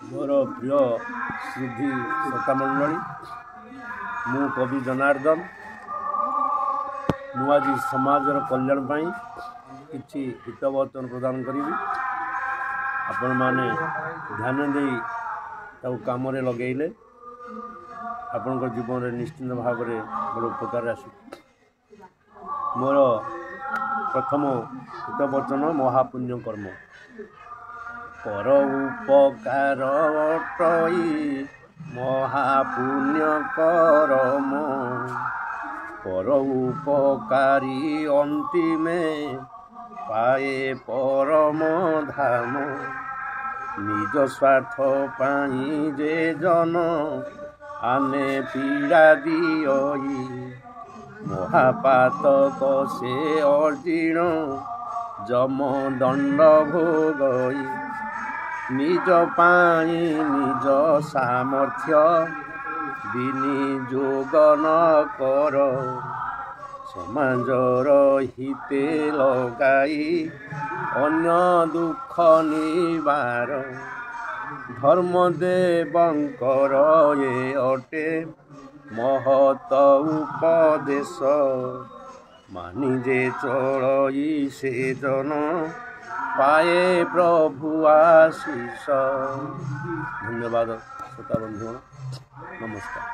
मोर प्रिय सिद्धि श्रोता मंडली मु कवि जनार्दन आज समाजर कल्याण पाई किछि हितवचन प्रदान करी आपण माने ध्यान दे काम लगेले आपण जीवन में निश्चित भाव में बड़ उपकार आस मोर प्रथम हितवचन महापुण्य कर्म पर उपकार अटई महापुण्य कर्म पर उपकारी अंतिमे पाए परम धाम निज स्वार्थ पाई जे जन आने पीड़ा दियई महापातक से अर्जिण जम दंड भोगई निज पाई निज सामर्थ्य विनियोग न कर समाजर हिते लगाई अन्य दुख निवार धर्म देवंकर ये अटे महत उपदेश मानि जे चलई से जन पाए प्रभु आशीष। धन्यवाद श्रोता बंधुगण, नमस्कार।